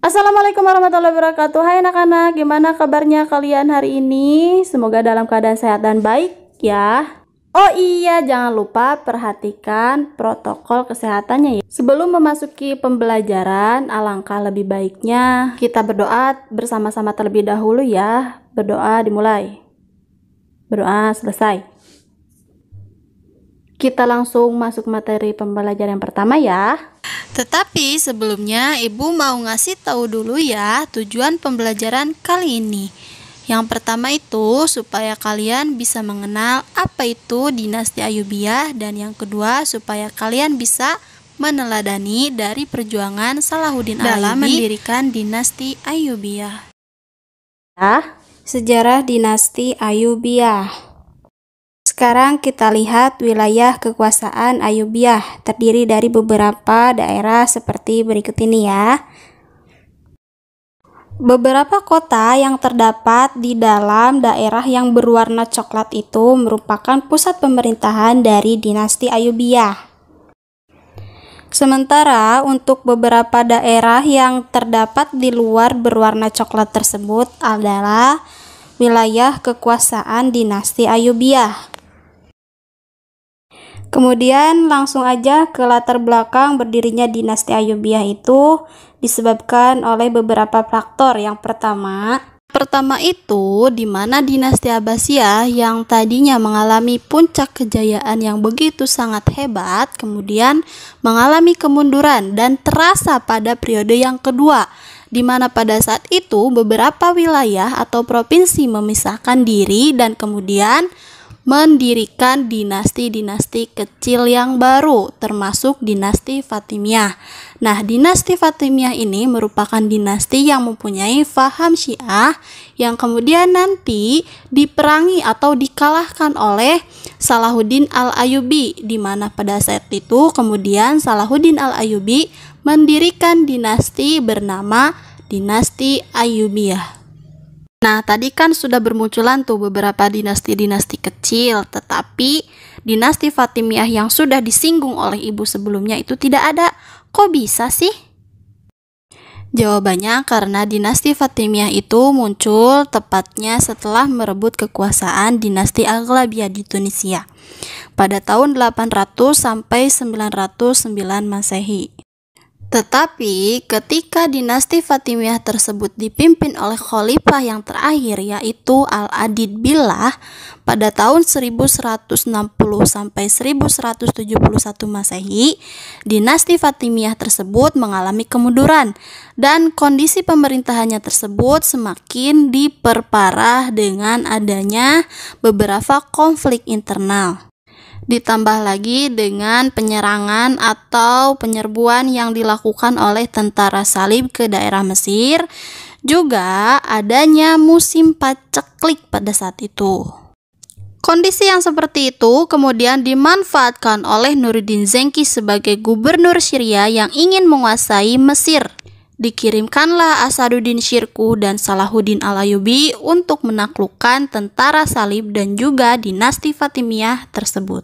Assalamualaikum warahmatullahi wabarakatuh. Hai anak-anak, gimana kabarnya kalian hari ini? Semoga dalam keadaan sehat dan baik ya. Oh iya, jangan lupa perhatikan protokol kesehatannya ya. Sebelum memasuki pembelajaran, alangkah lebih baiknya kita berdoa bersama-sama terlebih dahulu ya. Berdoa dimulai. Berdoa selesai. Kita langsung masuk materi pembelajaran yang pertama ya. Tetapi sebelumnya Ibu mau ngasih tahu dulu ya tujuan pembelajaran kali ini. Yang pertama itu supaya kalian bisa mengenal apa itu dinasti Ayyubiyah, dan yang kedua supaya kalian bisa meneladani dari perjuangan Salahuddin dalam mendirikan dinasti Ayyubiyah. Sejarah dinasti Ayyubiyah. Sekarang kita lihat wilayah kekuasaan Ayyubiyah, terdiri dari beberapa daerah seperti berikut ini ya. Beberapa kota yang terdapat di dalam daerah yang berwarna coklat itu merupakan pusat pemerintahan dari dinasti Ayyubiyah. Sementara untuk beberapa daerah yang terdapat di luar berwarna coklat tersebut adalah wilayah kekuasaan dinasti Ayyubiyah. Kemudian langsung aja ke latar belakang berdirinya dinasti Ayyubiyah itu disebabkan oleh beberapa faktor. Yang pertama itu di mana dinasti Abbasiyah yang tadinya mengalami puncak kejayaan yang begitu sangat hebat, kemudian mengalami kemunduran dan terasa pada periode yang kedua, di mana pada saat itu beberapa wilayah atau provinsi memisahkan diri dan kemudian mendirikan dinasti-dinasti kecil yang baru, termasuk dinasti Fatimiyah. Nah, dinasti Fatimiyah ini merupakan dinasti yang mempunyai faham Syiah yang kemudian nanti diperangi atau dikalahkan oleh Salahuddin Al-Ayyubi, di mana pada saat itu kemudian Salahuddin Al-Ayyubi mendirikan dinasti bernama dinasti Ayyubiyah. Nah, tadi kan sudah bermunculan tuh beberapa dinasti-dinasti kecil, tetapi dinasti Fatimiyah yang sudah disinggung oleh ibu sebelumnya itu tidak ada. Kok bisa sih? Jawabannya karena dinasti Fatimiyah itu muncul tepatnya setelah merebut kekuasaan dinasti Aghlabiyah di Tunisia pada tahun 800 sampai 909 Masehi. Tetapi ketika dinasti Fatimiyah tersebut dipimpin oleh khalifah yang terakhir yaitu Al-Adid Billah pada tahun 1160 sampai 1171 Masehi, dinasti Fatimiyah tersebut mengalami kemunduran dan kondisi pemerintahannya tersebut semakin diperparah dengan adanya beberapa konflik internal. Ditambah lagi dengan penyerangan atau penyerbuan yang dilakukan oleh tentara salib ke daerah Mesir, juga adanya musim paceklik pada saat itu. Kondisi yang seperti itu kemudian dimanfaatkan oleh Nuruddin Zenki sebagai gubernur Syria yang ingin menguasai Mesir. Dikirimkanlah Asaduddin Syirkuh dan Salahuddin Al-Ayyubi untuk menaklukkan tentara salib dan juga dinasti Fatimiyah tersebut.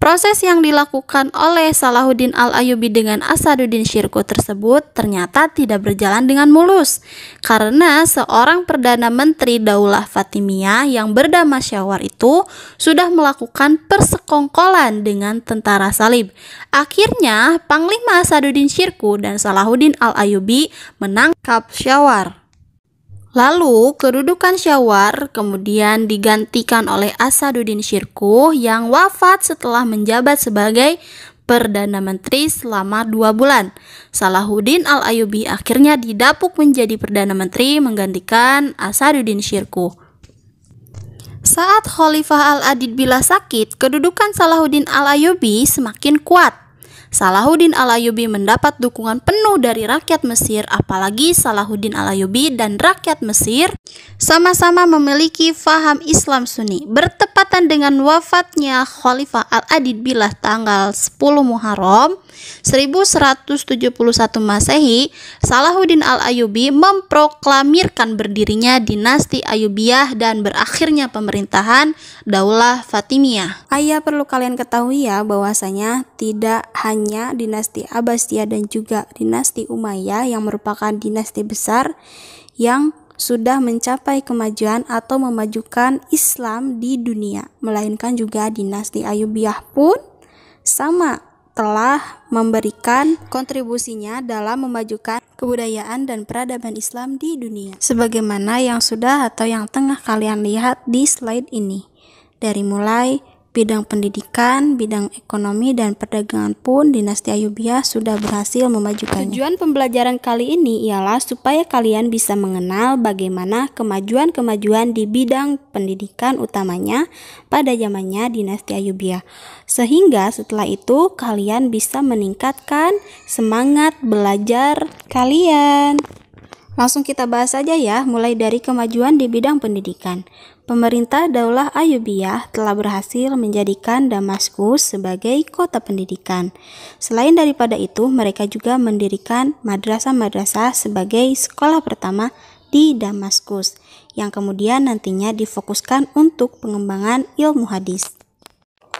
Proses yang dilakukan oleh Salahuddin Al-Ayyubi dengan Asaduddin Syirkuh tersebut ternyata tidak berjalan dengan mulus, karena seorang Perdana Menteri Daulah Fatimiyah yang bernama Syawar itu sudah melakukan persekongkolan dengan tentara salib. Akhirnya Panglima Asaduddin Syirkuh dan Salahuddin Al-Ayyubi menangkap Syawar. Lalu kedudukan Syawar kemudian digantikan oleh Asaduddin Syirkuh yang wafat setelah menjabat sebagai Perdana Menteri selama 2 bulan. Salahuddin Al-Ayyubi akhirnya didapuk menjadi Perdana Menteri menggantikan Asaduddin Syirkuh. Saat Khalifah Al-Adid Billah sakit, kedudukan Salahuddin Al-Ayyubi semakin kuat. Salahuddin Al-Ayyubi mendapat dukungan penuh dari rakyat Mesir, apalagi Salahuddin Al-Ayyubi dan rakyat Mesir sama-sama memiliki faham Islam Sunni. Bertepatan dengan wafatnya Khalifah Al-Adid Billah tanggal 10 Muharram 1171 Masehi, Salahuddin Al-Ayyubi memproklamirkan berdirinya dinasti Ayyubiyah dan berakhirnya pemerintahan Daulah Fatimiyah. Perlu kalian ketahui ya bahwasanya tidak hanya zamannya dinasti Abbasiyah dan juga dinasti Umayyah yang merupakan dinasti besar yang sudah mencapai kemajuan atau memajukan Islam di dunia, melainkan juga dinasti Ayyubiyah pun sama telah memberikan kontribusinya dalam memajukan kebudayaan dan peradaban Islam di dunia. Sebagaimana yang sudah atau yang tengah kalian lihat di slide ini. Dari mulai bidang pendidikan, bidang ekonomi, dan perdagangan pun dinasti Ayyubiyah sudah berhasil memajukannya. Tujuan pembelajaran kali ini ialah supaya kalian bisa mengenal bagaimana kemajuan-kemajuan di bidang pendidikan utamanya pada zamannya dinasti Ayyubiyah. Sehingga setelah itu kalian bisa meningkatkan semangat belajar kalian. Langsung kita bahas saja ya, mulai dari kemajuan di bidang pendidikan. Pemerintah Daulah Ayyubiyah telah berhasil menjadikan Damaskus sebagai kota pendidikan. Selain daripada itu, mereka juga mendirikan madrasah-madrasah sebagai sekolah pertama di Damaskus, yang kemudian nantinya difokuskan untuk pengembangan ilmu hadis.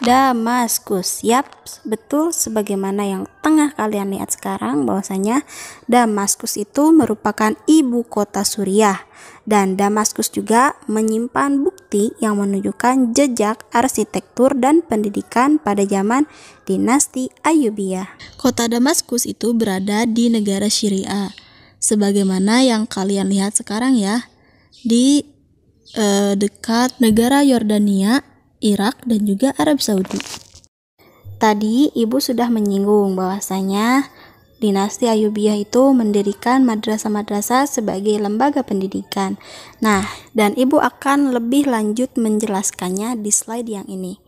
Damaskus, yap, betul sebagaimana yang tengah kalian lihat sekarang, bahwasanya Damaskus itu merupakan ibu kota Suriah, dan Damaskus juga menyimpan bukti yang menunjukkan jejak arsitektur dan pendidikan pada zaman dinasti Ayyubiyah. Kota Damaskus itu berada di negara Syria, sebagaimana yang kalian lihat sekarang ya, di dekat negara Yordania, Irak, dan juga Arab Saudi. Tadi ibu sudah menyinggung bahwasanya dinasti Ayyubiyah itu mendirikan madrasah-madrasah sebagai lembaga pendidikan. Nah, dan ibu akan lebih lanjut menjelaskannya di slide yang ini.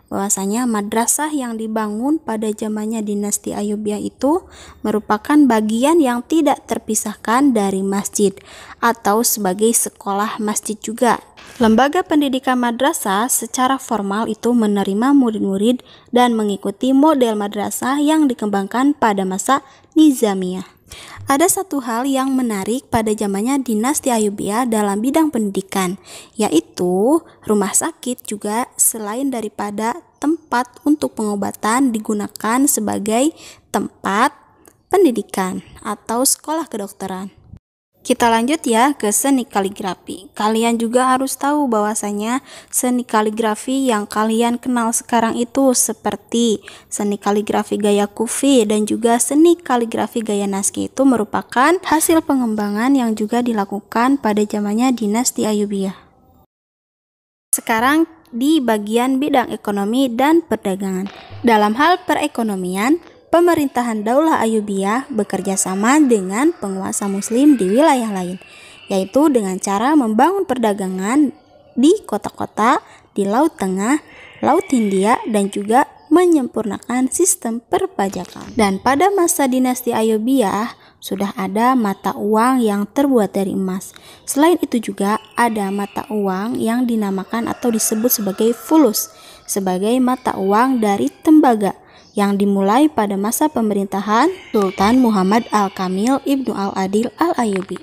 Bahwasanya madrasah yang dibangun pada zamannya dinasti Ayyubiyah itu merupakan bagian yang tidak terpisahkan dari masjid atau sebagai sekolah masjid juga. Lembaga pendidikan madrasah secara formal itu menerima murid-murid dan mengikuti model madrasah yang dikembangkan pada masa Nizamiyah. Ada satu hal yang menarik pada zamannya dinasti Ayyubiyah dalam bidang pendidikan, yaitu rumah sakit juga selain daripada tempat untuk pengobatan digunakan sebagai tempat pendidikan atau sekolah kedokteran. Kita lanjut ya ke seni kaligrafi. Kalian juga harus tahu bahwasanya seni kaligrafi yang kalian kenal sekarang itu seperti seni kaligrafi gaya Kufi dan juga seni kaligrafi gaya Naskhi itu merupakan hasil pengembangan yang juga dilakukan pada zamannya dinasti Ayyubiyah. Sekarang di bagian bidang ekonomi dan perdagangan. Dalam hal perekonomian, pemerintahan Daulah Ayyubiyah bekerja sama dengan penguasa muslim di wilayah lain, yaitu dengan cara membangun perdagangan di kota-kota di Laut Tengah, Laut Hindia, dan juga menyempurnakan sistem perpajakan. Dan pada masa dinasti Ayyubiyah sudah ada mata uang yang terbuat dari emas. Selain itu juga ada mata uang yang dinamakan atau disebut sebagai fulus, sebagai mata uang dari tembaga yang dimulai pada masa pemerintahan Sultan Muhammad Al-Kamil Ibnu Al-Adil Al-Ayyubi.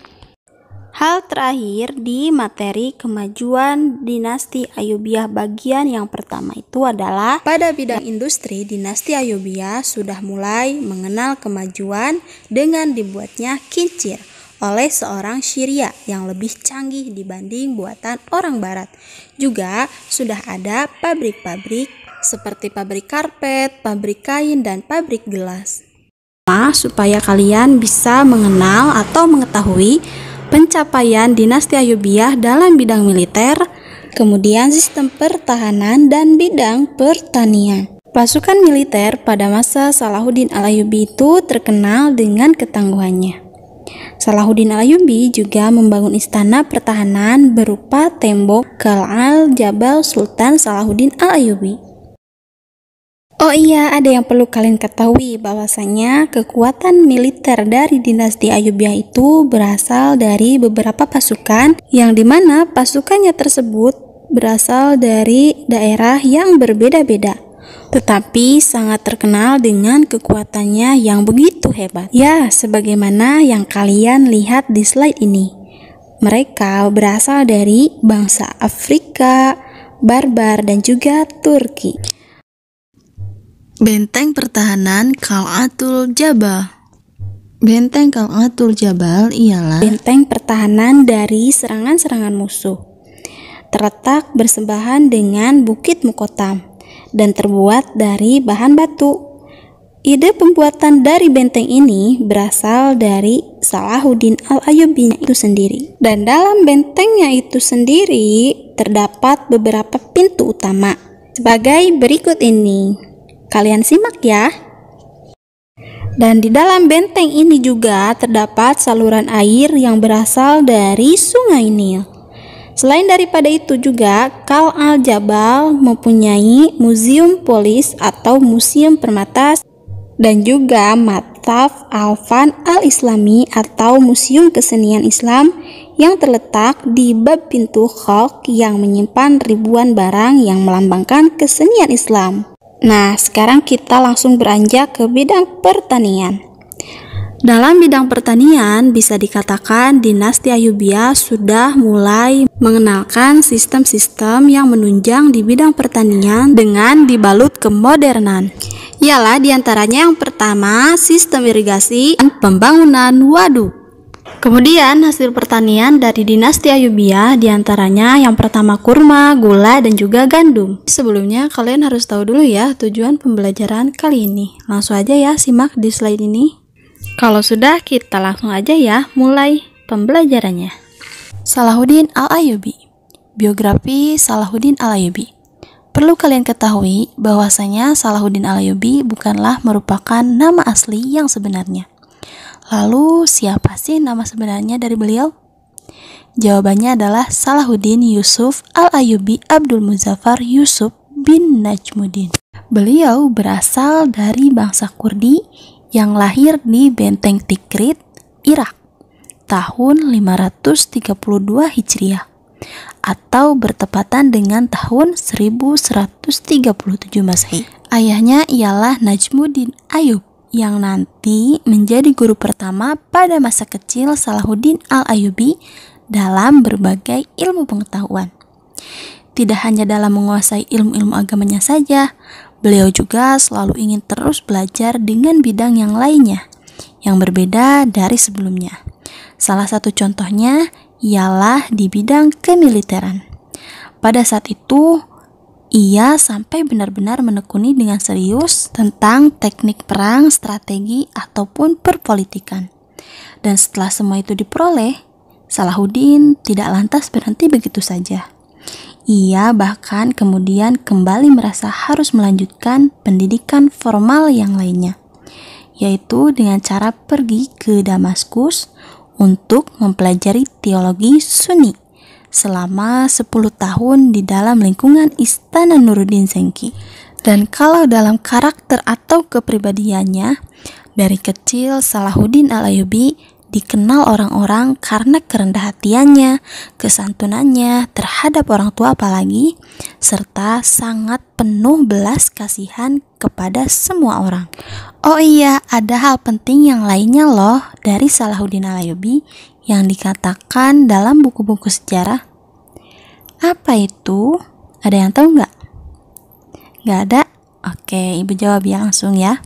Hal terakhir di materi kemajuan dinasti Ayyubiyah bagian yang pertama itu adalah pada bidang industri, dinasti Ayyubiyah sudah mulai mengenal kemajuan dengan dibuatnya kincir oleh seorang Syria yang lebih canggih dibanding buatan orang barat. Juga sudah ada pabrik-pabrik seperti pabrik karpet, pabrik kain, dan pabrik gelas. Supaya kalian bisa mengenal atau mengetahui pencapaian dinasti Ayyubiyah dalam bidang militer, kemudian sistem pertahanan, dan bidang pertanian. Pasukan militer pada masa Salahuddin Al-Ayyubi itu terkenal dengan ketangguhannya. Salahuddin Al-Ayyubi juga membangun istana pertahanan berupa tembok Qal'ah Jabal Sultan Salahuddin Al-Ayyubi. Oh iya, ada yang perlu kalian ketahui bahwasanya kekuatan militer dari dinasti Ayyubiyah itu berasal dari beberapa pasukan yang dimana pasukannya tersebut berasal dari daerah yang berbeda-beda, tetapi sangat terkenal dengan kekuatannya yang begitu hebat. Ya, sebagaimana yang kalian lihat di slide ini. Mereka berasal dari bangsa Afrika, Barbar, dan juga Turki. Benteng pertahanan Qal'atul Jabal. Benteng Qal'atul Jabal ialah benteng pertahanan dari serangan-serangan musuh. Terletak bersebelahan dengan Bukit Muqattam dan terbuat dari bahan batu. Ide pembuatan dari benteng ini berasal dari Salahuddin Al-Ayyubi itu sendiri. Dan dalam bentengnya itu sendiri terdapat beberapa pintu utama sebagai berikut ini. Kalian simak ya. Dan di dalam benteng ini juga terdapat saluran air yang berasal dari Sungai Nil. Selain daripada itu juga, Qal'al Jabal mempunyai museum polis atau museum permata dan juga Mataf Al-Fan Al-Islami atau museum kesenian Islam yang terletak di bab pintu Khalq yang menyimpan ribuan barang yang melambangkan kesenian Islam. Nah, sekarang kita langsung beranjak ke bidang pertanian. Dalam bidang pertanian, bisa dikatakan dinasti Ayyubiyah sudah mulai mengenalkan sistem-sistem yang menunjang di bidang pertanian dengan dibalut kemodernan. Ialah diantaranya yang pertama, sistem irigasi dan pembangunan waduk. Kemudian hasil pertanian dari dinasti Ayyubiyah diantaranya yang pertama kurma, gula, dan juga gandum. Sebelumnya kalian harus tahu dulu ya tujuan pembelajaran kali ini. Langsung aja ya simak di slide ini. Kalau sudah, kita langsung aja ya mulai pembelajarannya. Salahuddin Al-Ayyubi. Biografi Salahuddin Al-Ayyubi. Perlu kalian ketahui bahwasanya Salahuddin Al-Ayyubi bukanlah merupakan nama asli yang sebenarnya. Lalu siapa sih nama sebenarnya dari beliau? Jawabannya adalah Salahuddin Yusuf Al-Ayyubi Abdul Muzaffar Yusuf bin Najmuddin. Beliau berasal dari bangsa Kurdi yang lahir di Benteng Tikrit, Irak, tahun 532 Hijriah, atau bertepatan dengan tahun 1137 Masehi. Ayahnya ialah Najmuddin Ayyub, yang nanti menjadi guru pertama pada masa kecil Salahuddin Al-Ayyubi dalam berbagai ilmu pengetahuan. Tidak hanya dalam menguasai ilmu-ilmu agamanya saja, beliau juga selalu ingin terus belajar dengan bidang yang lainnya, yang berbeda dari sebelumnya. Salah satu contohnya ialah di bidang kemiliteran. Pada saat itu, ia sampai benar-benar menekuni dengan serius tentang teknik perang, strategi, ataupun perpolitikan. Dan setelah semua itu diperoleh, Salahuddin tidak lantas berhenti begitu saja. Ia bahkan kemudian kembali merasa harus melanjutkan pendidikan formal yang lainnya, yaitu dengan cara pergi ke Damaskus untuk mempelajari teologi Sunni selama 10 tahun di dalam lingkungan Istana Nuruddin Zenki. Dan kalau dalam karakter atau kepribadiannya, dari kecil Salahuddin Al-Ayyubi dikenal orang-orang karena kerendah hatiannya, kesantunannya terhadap orang tua apalagi, serta sangat penuh belas kasihan kepada semua orang. Oh iya, ada hal penting yang lainnya loh dari Salahuddin Al-Ayyubi yang dikatakan dalam buku-buku sejarah. Apa itu? Ada yang tahu nggak? Nggak ada? Oke, ibu jawab ya langsung ya.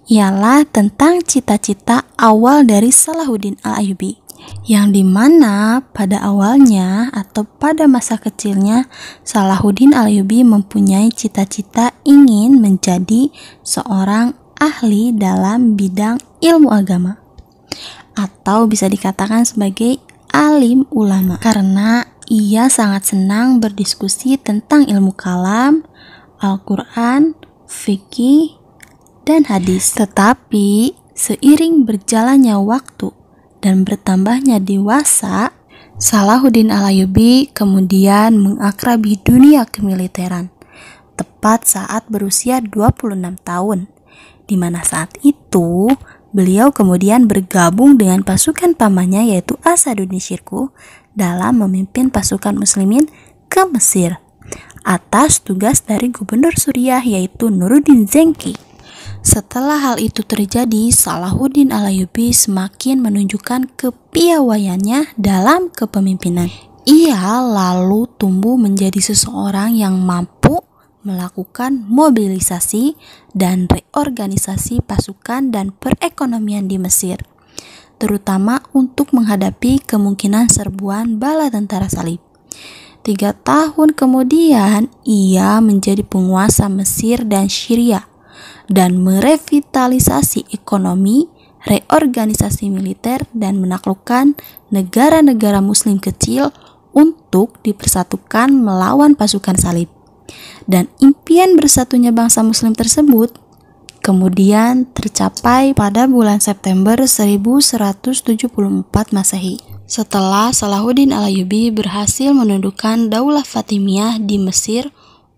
Ialah tentang cita-cita awal dari Salahuddin Al-Ayyubi, yang dimana pada awalnya atau pada masa kecilnya Salahuddin Al-Ayyubi mempunyai cita-cita ingin menjadi seorang ahli dalam bidang ilmu agama, atau bisa dikatakan sebagai alim ulama, karena ia sangat senang berdiskusi tentang ilmu kalam, Al-Quran, fikih, dan hadis. Tetapi seiring berjalannya waktu dan bertambahnya dewasa, Salahuddin Al-Ayyubi kemudian mengakrabi dunia kemiliteran tepat saat berusia 26 tahun, di mana saat itu beliau kemudian bergabung dengan pasukan pamannya yaitu Asaduddin Syirkuh dalam memimpin pasukan muslimin ke Mesir atas tugas dari gubernur Suriah yaitu Nuruddin Zenki. Setelah hal itu terjadi, Salahuddin Al-Ayyubi semakin menunjukkan kepiawaiannya dalam kepemimpinan. Ia lalu tumbuh menjadi seseorang yang mampu melakukan mobilisasi dan reorganisasi pasukan dan perekonomian di Mesir, terutama untuk menghadapi kemungkinan serbuan bala tentara salib. 3 tahun kemudian, ia menjadi penguasa Mesir dan Syria dan merevitalisasi ekonomi, reorganisasi militer, dan menaklukkan negara-negara muslim kecil untuk dipersatukan melawan pasukan salib. Dan impian bersatunya bangsa muslim tersebut kemudian tercapai pada bulan September 1174 Masehi. Setelah Salahuddin Al-Ayyubi berhasil menundukkan Daulah Fatimiyah di Mesir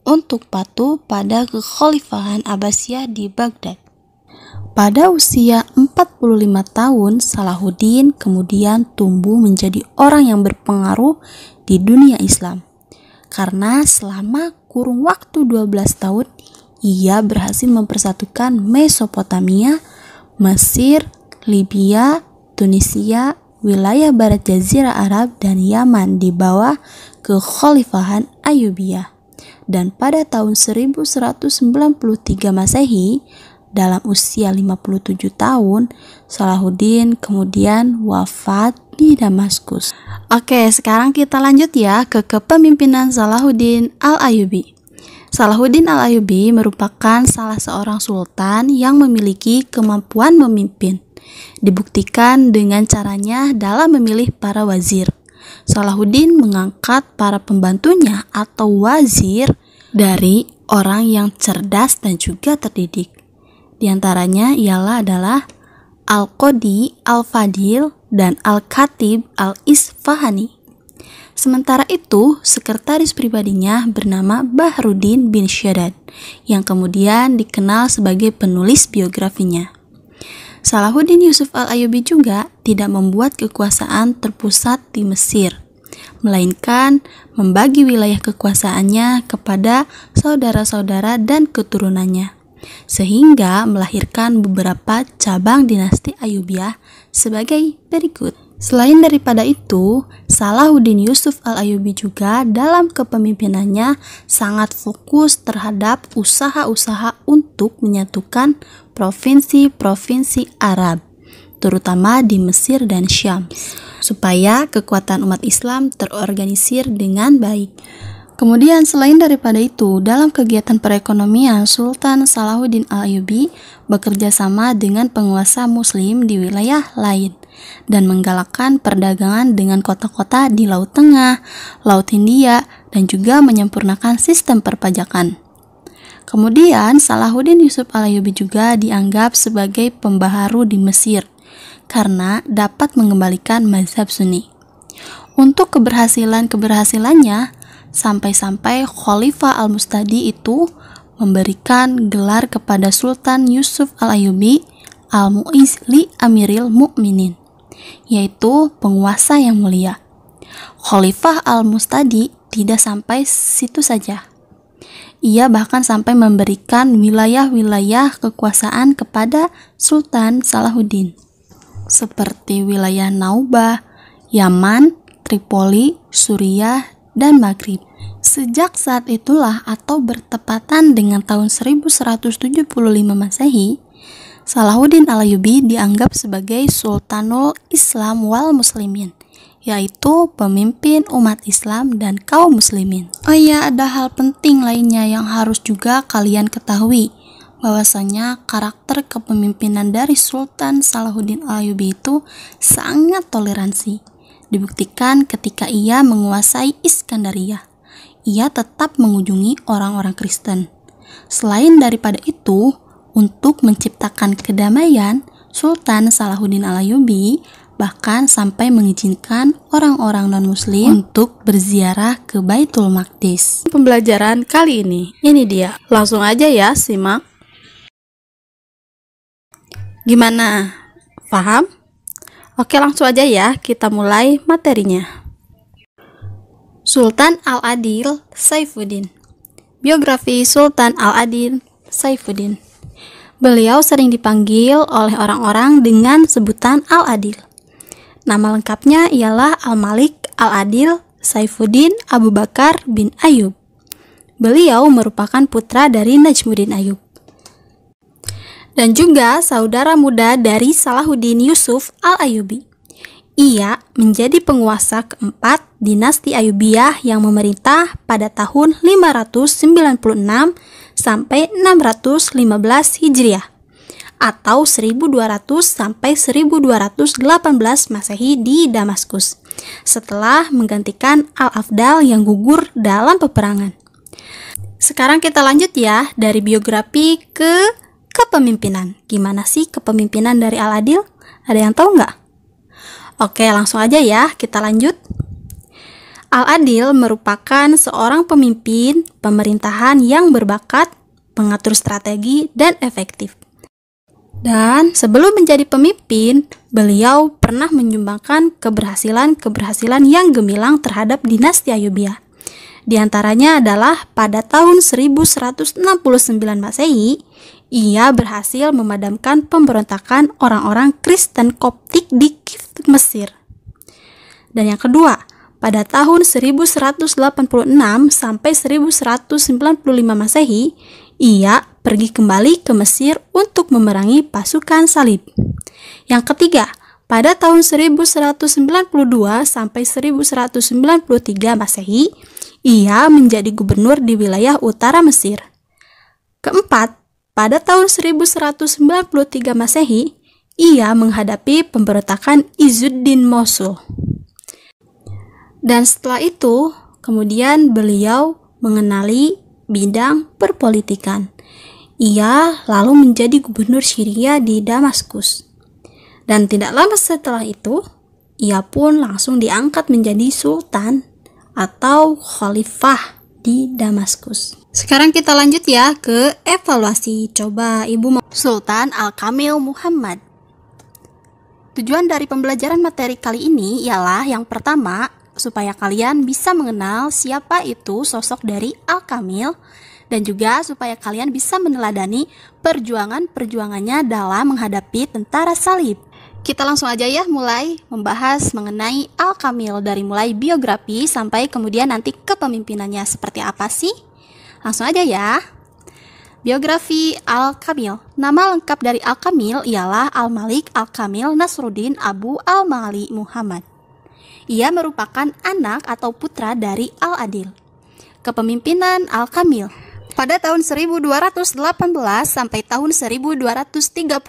untuk patuh pada kekhalifahan Abbasiyah di Baghdad. Pada usia 45 tahun, Salahuddin kemudian tumbuh menjadi orang yang berpengaruh di dunia Islam. Karena selama kurun waktu 12 tahun, ia berhasil mempersatukan Mesopotamia, Mesir, Libya, Tunisia, wilayah barat Jazirah Arab, dan Yaman di bawah kekhalifahan Ayyubiyah. Dan pada tahun 1193 Masehi, dalam usia 57 tahun, Salahuddin kemudian wafat di Damaskus. Oke, sekarang kita lanjut ya ke kepemimpinan Salahuddin Al-Ayyubi. Salahuddin Al-Ayyubi merupakan salah seorang sultan yang memiliki kemampuan memimpin. Dibuktikan dengan caranya dalam memilih para wazir. Salahuddin mengangkat para pembantunya atau wazir dari orang yang cerdas dan juga terdidik. Di antaranya ialah adalah Al-Qadi Al-Fadil dan Al-Khatib Al-Isfahani. Sementara itu, sekretaris pribadinya bernama Bahruddin bin Shaddad, yang kemudian dikenal sebagai penulis biografinya. Salahuddin Yusuf Al-Ayyubi juga tidak membuat kekuasaan terpusat di Mesir, melainkan membagi wilayah kekuasaannya kepada saudara-saudara dan keturunannya, sehingga melahirkan beberapa cabang dinasti Ayyubiyah sebagai berikut. Selain daripada itu, Salahuddin Yusuf Al-Ayyubi juga dalam kepemimpinannya sangat fokus terhadap usaha-usaha untuk menyatukan provinsi-provinsi Arab, terutama di Mesir dan Syam, supaya kekuatan umat Islam terorganisir dengan baik. Kemudian selain daripada itu, dalam kegiatan perekonomian, Sultan Salahuddin Al-Ayyubi bekerja sama dengan penguasa muslim di wilayah lain dan menggalakkan perdagangan dengan kota-kota di Laut Tengah, Laut Hindia, dan juga menyempurnakan sistem perpajakan. Kemudian Salahuddin Yusuf Al-Ayyubi juga dianggap sebagai pembaharu di Mesir karena dapat mengembalikan mazhab Sunni. Untuk keberhasilannya, sampai-sampai Khalifah Al-Mustadi itu memberikan gelar kepada Sultan Yusuf Al-Ayyubi Al-Mu'izz li Amiril Mu'minin, yaitu penguasa yang mulia. Khalifah Al-Mustadi tidak sampai situ saja. Ia bahkan sampai memberikan wilayah-wilayah kekuasaan kepada Sultan Salahuddin, seperti wilayah Naubah, Yaman, Tripoli, Suriah, dan Maghrib. Sejak saat itulah atau bertepatan dengan tahun 1175 Masehi, Salahuddin Al-Ayyubi dianggap sebagai Sultanul Islam wal Muslimin, yaitu pemimpin umat Islam dan kaum muslimin. Oh iya, ada hal penting lainnya yang harus juga kalian ketahui, bahwasanya karakter kepemimpinan dari Sultan Salahuddin Al-Ayyubi itu sangat toleransi. Dibuktikan ketika ia menguasai Iskandaria, ia tetap mengunjungi orang-orang Kristen. Selain daripada itu, untuk menciptakan kedamaian, Sultan Salahuddin Al-Ayyubi bahkan sampai mengizinkan orang-orang non-muslim untuk berziarah ke Baitul Maqdis. Pembelajaran kali ini dia. Langsung aja ya, simak. Gimana? Paham? Oke, langsung aja ya, kita mulai materinya. Sultan Al-Adil Saifuddin. Biografi Sultan Al-Adil Saifuddin. Beliau sering dipanggil oleh orang-orang dengan sebutan Al-Adil. Nama lengkapnya ialah Al-Malik Al-Adil Saifuddin Abu Bakar bin Ayyub. Beliau merupakan putra dari Najmuddin Ayyub. Dan juga saudara muda dari Salahuddin Yusuf Al-Ayyubi. Ia menjadi penguasa keempat dinasti Ayyubiyah yang memerintah pada tahun 596 sampai 615 Hijriah atau 1200 sampai 1218 Masehi di Damaskus setelah menggantikan Al-Afdal yang gugur dalam peperangan. Sekarang kita lanjut ya dari biografi ke kepemimpinan. Gimana sih kepemimpinan dari Al-Adil? Ada yang tahu nggak? Oke, langsung aja ya, kita lanjut. Al-Adil merupakan seorang pemimpin pemerintahan yang berbakat, pengatur strategi, dan efektif. Dan sebelum menjadi pemimpin, beliau pernah menyumbangkan keberhasilan yang gemilang terhadap dinasti Ayyubiyah. Di antaranya adalah pada tahun 1169 Masehi, ia berhasil memadamkan pemberontakan orang-orang Kristen Koptik di Kift, Mesir. Dan yang kedua, pada tahun 1186 sampai 1195 Masehi, ia pergi kembali ke Mesir untuk memerangi pasukan salib. Yang ketiga, pada tahun 1192 sampai 1193 Masehi, ia menjadi gubernur di wilayah utara Mesir. Keempat, pada tahun 1193 Masehi, ia menghadapi pemberontakan Izzuddin Mosul. Dan setelah itu, kemudian beliau mengenali bidang perpolitikan. Ia lalu menjadi gubernur Syria di Damaskus. Dan tidak lama setelah itu, ia pun langsung diangkat menjadi sultan atau khalifah di Damaskus. Sekarang kita lanjut ya ke evaluasi. Coba Ibu Sultan Al-Kamil Muhammad. Tujuan dari pembelajaran materi kali ini ialah yang pertama, supaya kalian bisa mengenal siapa itu sosok dari Al-Kamil, dan juga supaya kalian bisa meneladani perjuangannya dalam menghadapi tentara salib. Kita langsung aja ya mulai membahas mengenai Al-Kamil dari mulai biografi sampai kemudian nanti kepemimpinannya seperti apa sih? Langsung aja ya. Biografi Al-Kamil. Nama lengkap dari Al-Kamil ialah Al-Malik Al-Kamil Nasruddin Abu Al-Mali Muhammad. Ia merupakan anak atau putra dari Al-Adil. Kepemimpinan Al-Kamil. Pada tahun 1218 sampai tahun 1238,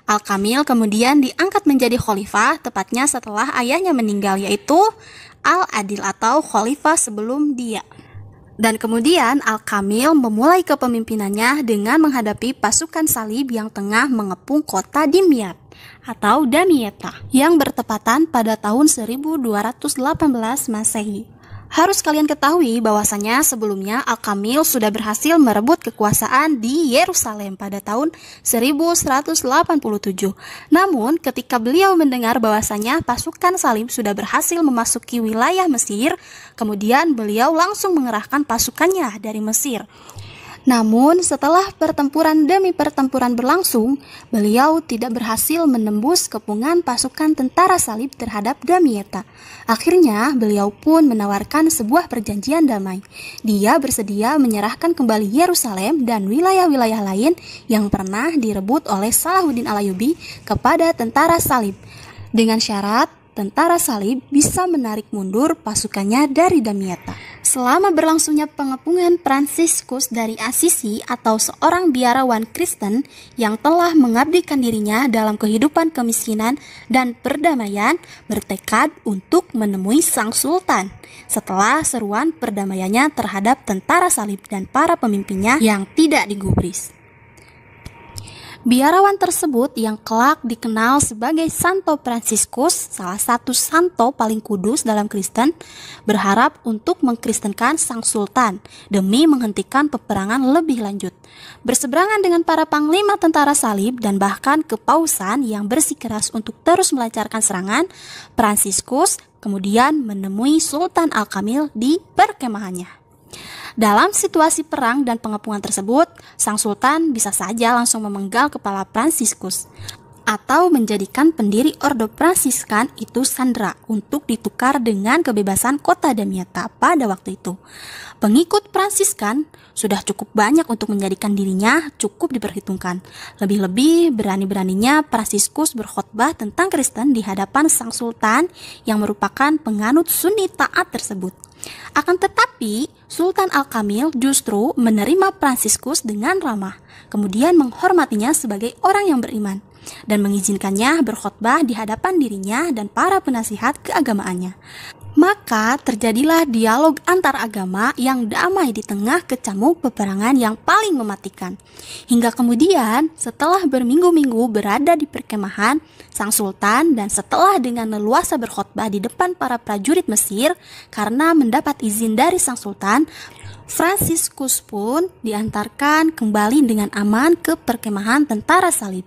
Al-Kamil kemudian diangkat menjadi khalifah, tepatnya setelah ayahnya meninggal, yaitu Al-Adil atau khalifah sebelum dia. Dan kemudian Al-Kamil memulai kepemimpinannya dengan menghadapi pasukan salib yang tengah mengepung kota Dimyat atau Damietta yang bertepatan pada tahun 1218 Masehi. Harus kalian ketahui bahwasanya sebelumnya Al-Kamil sudah berhasil merebut kekuasaan di Yerusalem pada tahun 1187. Namun ketika beliau mendengar bahwasanya pasukan salib sudah berhasil memasuki wilayah Mesir, kemudian beliau langsung mengerahkan pasukannya dari Mesir. Namun setelah pertempuran demi pertempuran berlangsung, beliau tidak berhasil menembus kepungan pasukan tentara salib terhadap Damietta. Akhirnya beliau pun menawarkan sebuah perjanjian damai. Dia bersedia menyerahkan kembali Yerusalem dan wilayah-wilayah lain yang pernah direbut oleh Salahuddin Al-Ayyubi kepada tentara salib, dengan syarat tentara salib bisa menarik mundur pasukannya dari Damietta. Selama berlangsungnya pengepungan Fransiskus dari Assisi atau seorang biarawan Kristen yang telah mengabdikan dirinya dalam kehidupan kemiskinan dan perdamaian, bertekad untuk menemui sang sultan setelah seruan perdamaiannya terhadap tentara salib dan para pemimpinnya yang tidak digubris. Biarawan tersebut yang kelak dikenal sebagai Santo Fransiskus, salah satu santo paling kudus dalam Kristen, berharap untuk mengkristenkan sang sultan demi menghentikan peperangan lebih lanjut. Berseberangan dengan para panglima tentara salib dan bahkan kepausan yang bersikeras untuk terus melancarkan serangan, Fransiskus kemudian menemui Sultan Al-Kamil di perkemahannya. Dalam situasi perang dan pengepungan tersebut, sang sultan bisa saja langsung memenggal kepala Fransiskus atau menjadikan pendiri Ordo Fransiskan itu sandera untuk ditukar dengan kebebasan kota Damietta pada waktu itu. Pengikut Fransiskan sudah cukup banyak untuk menjadikan dirinya cukup diperhitungkan. Lebih-lebih berani-beraninya Fransiskus berkhotbah tentang Kristen di hadapan sang sultan yang merupakan penganut Sunni taat tersebut. Akan tetapi, Sultan Al-Kamil justru menerima Fransiskus dengan ramah, kemudian menghormatinya sebagai orang yang beriman, dan mengizinkannya berkhotbah di hadapan dirinya dan para penasihat keagamaannya. Maka terjadilah dialog antar agama yang damai di tengah kecamuk peperangan yang paling mematikan. Hingga kemudian setelah berminggu-minggu berada di perkemahan sang sultan dan setelah dengan leluasa berkhotbah di depan para prajurit Mesir karena mendapat izin dari sang sultan, Fransiskus pun diantarkan kembali dengan aman ke perkemahan tentara salib.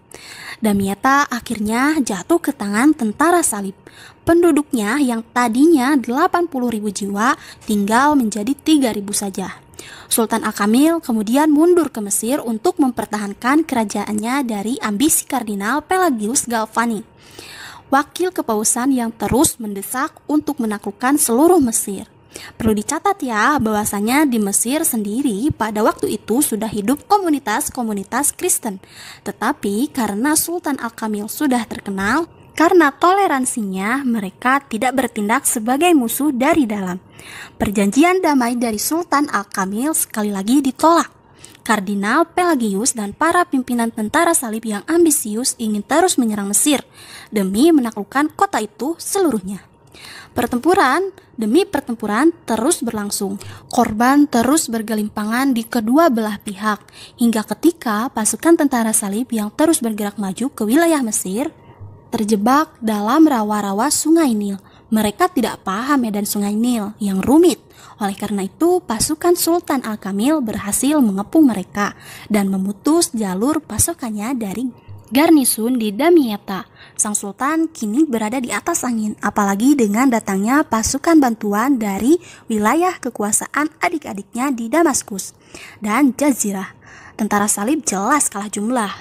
Damietta akhirnya jatuh ke tangan tentara salib. Penduduknya yang tadinya 80.000 jiwa tinggal menjadi 3.000 saja. Sultan Al-Kamil kemudian mundur ke Mesir untuk mempertahankan kerajaannya dari ambisi Kardinal Pelagius Galvani, wakil kepausan yang terus mendesak untuk menaklukkan seluruh Mesir. Perlu dicatat ya, bahwasanya di Mesir sendiri pada waktu itu sudah hidup komunitas-komunitas Kristen. Tetapi karena Sultan Al-Kamil sudah terkenal, karena toleransinya mereka tidak bertindak sebagai musuh dari dalam. Perjanjian damai dari Sultan Al-Kamil sekali lagi ditolak. Kardinal Pelagius dan para pimpinan tentara salib yang ambisius ingin terus menyerang Mesir demi menaklukkan kota itu seluruhnya. Pertempuran demi pertempuran terus berlangsung. Korban terus bergelimpangan di kedua belah pihak, hingga ketika pasukan tentara salib yang terus bergerak maju ke wilayah Mesir terjebak dalam rawa-rawa Sungai Nil. Mereka tidak paham medan Sungai Nil yang rumit. Oleh karena itu, pasukan Sultan Al-Kamil berhasil mengepung mereka dan memutus jalur pasokannya dari garnisun di Damietta. Sang sultan kini berada di atas angin, apalagi dengan datangnya pasukan bantuan dari wilayah kekuasaan adik-adiknya di Damaskus dan Jazirah. Tentara salib jelas kalah jumlah.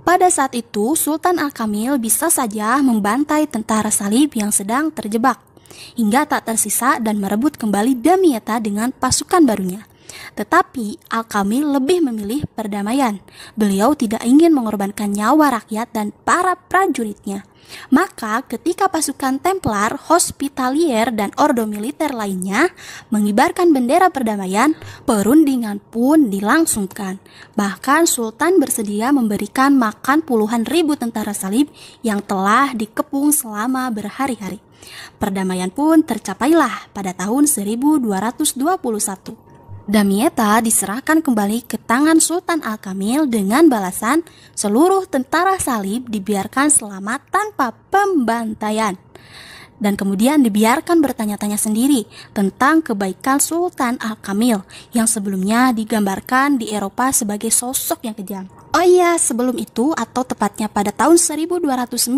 Pada saat itu, Sultan Al-Kamil bisa saja membantai tentara salib yang sedang terjebak, hingga tak tersisa dan merebut kembali Damietta dengan pasukan barunya. Tetapi Al-Kamil lebih memilih perdamaian. Beliau tidak ingin mengorbankan nyawa rakyat dan para prajuritnya. Maka ketika pasukan Templar, Hospitalier, dan Ordo Militer lainnya mengibarkan bendera perdamaian, perundingan pun dilangsungkan. Bahkan Sultan bersedia memberikan makan puluhan ribu tentara salib yang telah dikepung selama berhari-hari. Perdamaian pun tercapailah pada tahun 1221. Damietta diserahkan kembali ke tangan Sultan Al-Kamil dengan balasan seluruh tentara salib dibiarkan selamat tanpa pembantaian. Dan kemudian dibiarkan bertanya-tanya sendiri tentang kebaikan Sultan Al-Kamil yang sebelumnya digambarkan di Eropa sebagai sosok yang kejam. Oh iya, sebelum itu atau tepatnya pada tahun 1219,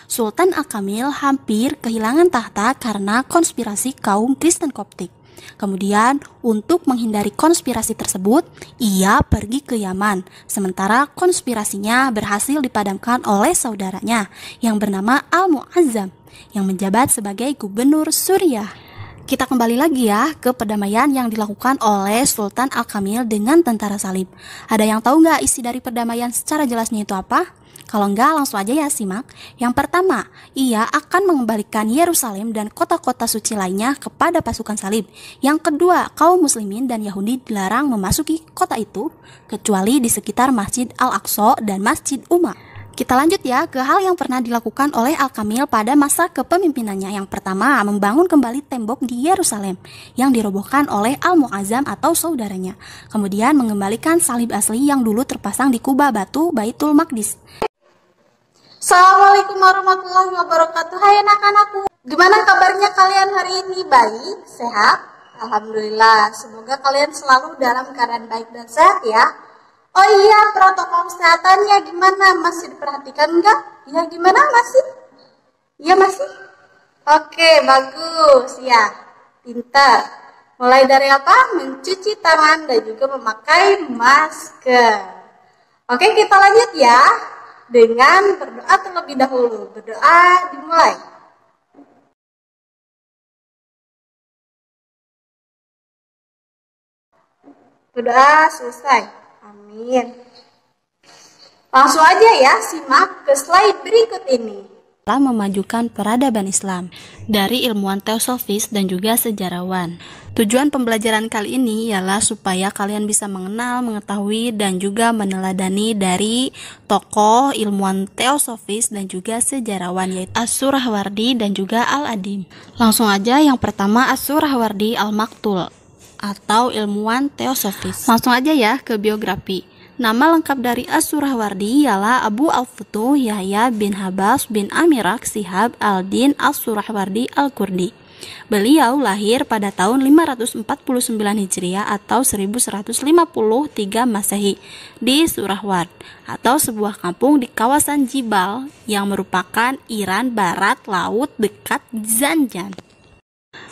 Sultan Al-Kamil hampir kehilangan tahta karena konspirasi kaum Kristen Koptik. Kemudian, untuk menghindari konspirasi tersebut, ia pergi ke Yaman. Sementara konspirasinya berhasil dipadamkan oleh saudaranya yang bernama Al-Mu'azzam, yang menjabat sebagai gubernur Suriah. Kita kembali lagi ya ke perdamaian yang dilakukan oleh Sultan Al-Kamil dengan tentara salib. Ada yang tahu nggak isi dari perdamaian secara jelasnya itu apa? Kalau enggak, langsung aja ya simak. Yang pertama, ia akan mengembalikan Yerusalem dan kota-kota suci lainnya kepada pasukan salib. Yang kedua, kaum muslimin dan Yahudi dilarang memasuki kota itu, kecuali di sekitar Masjid Al-Aqsa dan Masjid Umar. Kita lanjut ya ke hal yang pernah dilakukan oleh Al-Kamil pada masa kepemimpinannya. Yang pertama, membangun kembali tembok di Yerusalem yang dirobohkan oleh Al-Mu'azzam atau saudaranya. Kemudian mengembalikan salib asli yang dulu terpasang di kubah batu Baitul Maqdis. Assalamualaikum warahmatullahi wabarakatuh. Hai anak-anakku, gimana kabarnya kalian hari ini? Baik? Sehat? Alhamdulillah. Semoga kalian selalu dalam keadaan baik dan sehat ya. Oh iya, protokol kesehatannya gimana? Masih diperhatikan enggak? Ya gimana, masih? Ya masih? Oke, bagus ya. Pintar. Mulai dari apa? Mencuci tangan dan juga memakai masker. Oke, kita lanjut ya. dengan berdoa terlebih dahulu. Berdoa dimulai. Berdoa selesai. Amin. Langsung aja ya, simak ke slide berikut ini. Telah memajukan peradaban Islam dari ilmuwan teosofis dan juga sejarawan. Tujuan pembelajaran kali ini ialah supaya kalian bisa mengenal, mengetahui, dan juga meneladani dari tokoh ilmuwan teosofis dan juga sejarawan, yaitu As-Surahwardi dan juga Al-Adim. Langsung aja, yang pertama As-Surahwardi Al-Maktul atau ilmuwan teosofis. Langsung aja ya ke biografi. Nama lengkap dari As-Surahwardi ialah Abu Al-Futuh Yahya bin Habas bin Amirak Shihab al-Din As-Surahwardi Al-Kurdi. Beliau lahir pada tahun 549 Hijriah atau 1153 Masehi di Surahward atau sebuah kampung di kawasan Jibal yang merupakan Iran Barat Laut dekat Zanjan.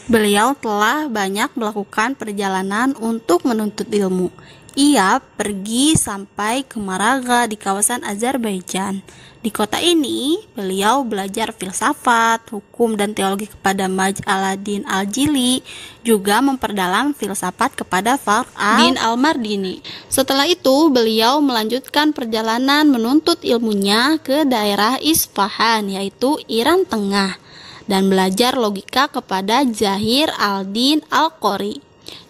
Beliau telah banyak melakukan perjalanan untuk menuntut ilmu. Ia pergi sampai ke Maraga di kawasan Azerbaijan. Di kota ini, beliau belajar filsafat, hukum, dan teologi kepada Majd al-Din al-Jili, juga memperdalam filsafat kepada Fakhr ad-Din al-Mardini. Setelah itu, beliau melanjutkan perjalanan menuntut ilmunya ke daerah Isfahan, yaitu Iran Tengah, dan belajar logika kepada Zahir al-Din al-Qori.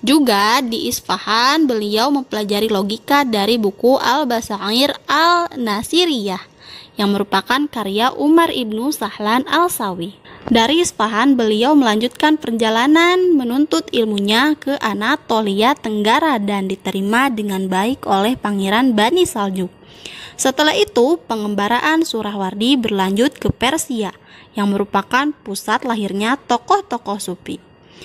Juga di Isfahan beliau mempelajari logika dari buku Al-Basair al-Nasiriyah yang merupakan karya Umar ibnu Sahlan al-Sawi. Dari Isfahan beliau melanjutkan perjalanan menuntut ilmunya ke Anatolia Tenggara dan diterima dengan baik oleh Pangeran Bani Saljuk. Setelah itu pengembaraan Surahwardi berlanjut ke Persia yang merupakan pusat lahirnya tokoh-tokoh sufi.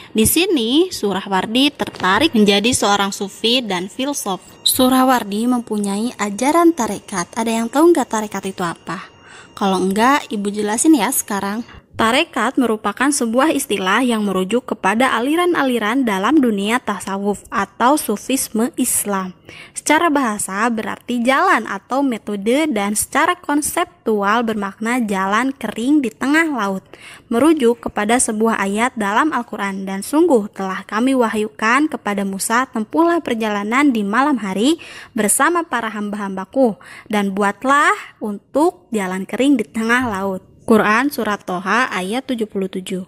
Di sini Surahwardi tertarik menjadi seorang sufi dan filsuf. Surahwardi mempunyai ajaran tarekat. Ada yang tahu nggak tarekat itu apa? Kalau enggak, ibu jelasin ya sekarang. Tarekat merupakan sebuah istilah yang merujuk kepada aliran-aliran dalam dunia tasawuf atau sufisme Islam. Secara bahasa berarti jalan atau metode, dan secara konseptual bermakna jalan kering di tengah laut, merujuk kepada sebuah ayat dalam Al-Quran. Dan sungguh telah kami wahyukan kepada Musa, tempuhlah perjalanan di malam hari bersama para hamba-hambaku, dan buatlah untuk jalan kering di tengah laut. Quran Surat Toha ayat 77.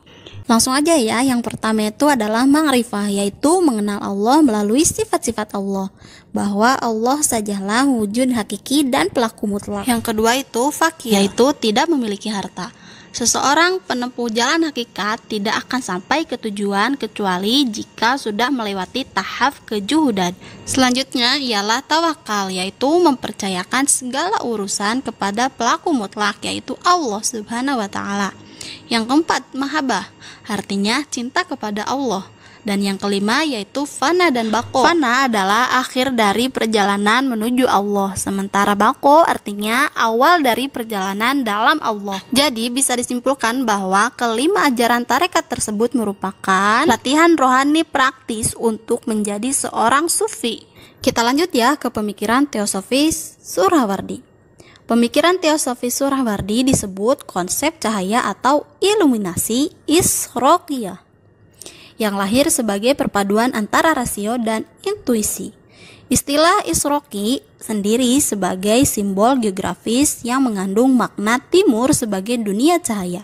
Langsung aja ya, yang pertama itu adalah ma'rifah, yaitu mengenal Allah melalui sifat-sifat Allah, bahwa Allah sajalah wujud hakiki dan pelaku mutlak. Yang kedua itu fakir, yaitu tidak memiliki harta. Seseorang penempuh jalan hakikat tidak akan sampai ke tujuan kecuali jika sudah melewati tahap kejuhudan. Selanjutnya ialah tawakal, yaitu mempercayakan segala urusan kepada pelaku mutlak, yaitu Allah Subhanahu wa Ta'ala. Yang keempat, mahabbah, artinya cinta kepada Allah. Dan yang kelima yaitu fana dan bako. Fana adalah akhir dari perjalanan menuju Allah, sementara bako artinya awal dari perjalanan dalam Allah. Jadi bisa disimpulkan bahwa kelima ajaran tarekat tersebut merupakan latihan rohani praktis untuk menjadi seorang sufi. Kita lanjut ya ke pemikiran teosofis Surahwardi. Pemikiran teosofis Surahwardi disebut konsep cahaya atau iluminasi isroqiyah, yang lahir sebagai perpaduan antara rasio dan intuisi. Istilah isroqi sendiri sebagai simbol geografis yang mengandung makna timur sebagai dunia cahaya.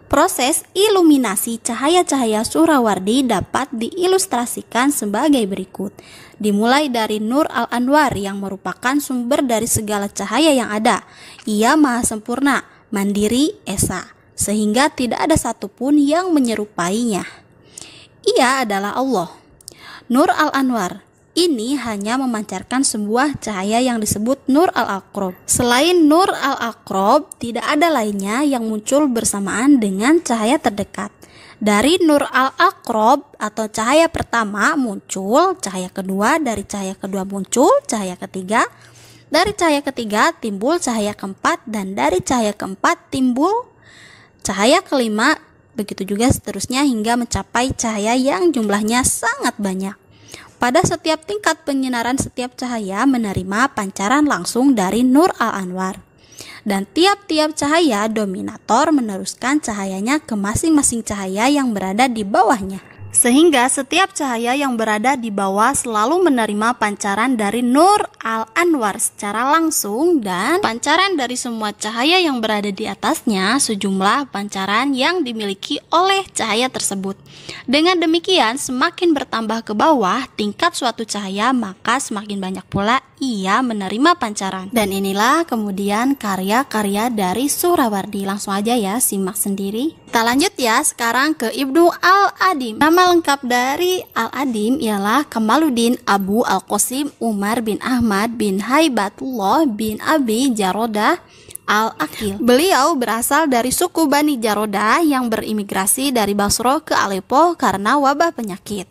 Proses iluminasi cahaya-cahaya Surahwardi dapat diilustrasikan sebagai berikut. Dimulai dari Nur al-Anwar yang merupakan sumber dari segala cahaya yang ada. Ia maha sempurna, mandiri, esa, sehingga tidak ada satupun yang menyerupainya. Ia adalah Allah. Nur al-Anwar ini hanya memancarkan sebuah cahaya yang disebut Nur al-Aqrab. Selain Nur al-Aqrab, tidak ada lainnya yang muncul bersamaan dengan cahaya terdekat. Dari Nur al-Aqrab atau cahaya pertama muncul cahaya kedua, dari cahaya kedua muncul cahaya ketiga, dari cahaya ketiga timbul cahaya keempat, dan dari cahaya keempat timbul cahaya kelima. Begitu juga seterusnya hingga mencapai cahaya yang jumlahnya sangat banyak. Pada setiap tingkat penyinaran, setiap cahaya menerima pancaran langsung dari Nur al-Anwar. dan tiap-tiap cahaya dominator meneruskan cahayanya ke masing-masing cahaya yang berada di bawahnya. Sehingga setiap cahaya yang berada di bawah selalu menerima pancaran dari Nur al-Anwar secara langsung, dan pancaran dari semua cahaya yang berada di atasnya sejumlah pancaran yang dimiliki oleh cahaya tersebut. Dengan demikian, semakin bertambah ke bawah tingkat suatu cahaya, maka semakin banyak pula ia menerima pancaran. Dan inilah kemudian karya-karya dari Surawardi. Langsung aja ya, simak sendiri. Kita lanjut ya sekarang ke Ibnu al-Adim. Nama lengkap dari al-Adim ialah Kamaluddin Abu al-Qasim Umar bin Ahmad bin Haibatullah bin Abi Jarodah al-Aqil. Beliau berasal dari suku Bani Jarodah yang berimigrasi dari Basra ke Aleppo karena wabah penyakit.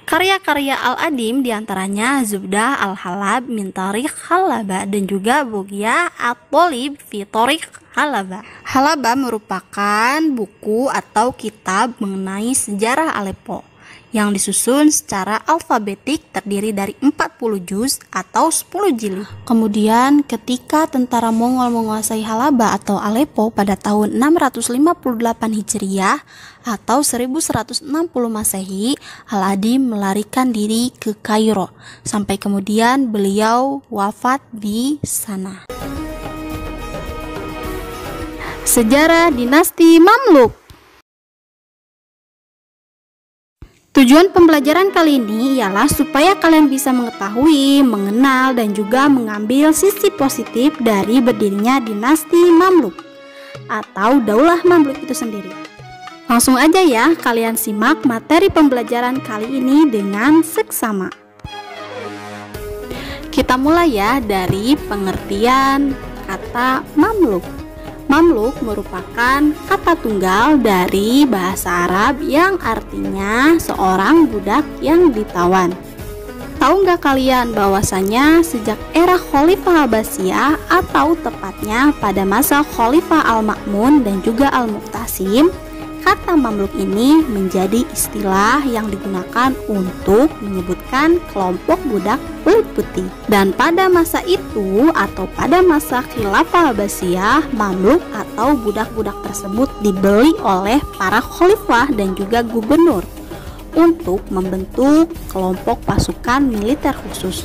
Karya-karya al-Adim diantaranya Zubdah al-Halab min Tarikh Halaba dan juga Bughya at-Thalib fi Tarikh Halaba. Halaba merupakan buku atau kitab mengenai sejarah Aleppo yang disusun secara alfabetik, terdiri dari 40 juz atau 10 jilid. Kemudian ketika tentara Mongol menguasai Halaba atau Aleppo pada tahun 658 Hijriah atau 1160 Masehi, al-Adim melarikan diri ke Kairo sampai kemudian beliau wafat di sana. Sejarah dinasti Mamluk. Tujuan pembelajaran kali ini ialah supaya kalian bisa mengetahui, mengenal, dan juga mengambil sisi positif dari berdirinya dinasti Mamluk atau Daulah Mamluk itu sendiri. Langsung aja ya, kalian simak materi pembelajaran kali ini dengan seksama. Kita mulai ya dari pengertian kata Mamluk. Mamluk merupakan kata tunggal dari bahasa Arab yang artinya seorang budak yang ditawan. Tahu nggak kalian bahwasanya sejak era Khalifah Abbasiyah atau tepatnya pada masa Khalifah Al-Ma'mun dan juga Al-Mu'tasim, kata Mamluk ini menjadi istilah yang digunakan untuk menyebutkan kelompok budak kulit putih. Dan pada masa itu atau pada masa Khilafah Abbasiyah, Mamluk atau budak-budak tersebut dibeli oleh para khalifah dan juga gubernur untuk membentuk kelompok pasukan militer khusus.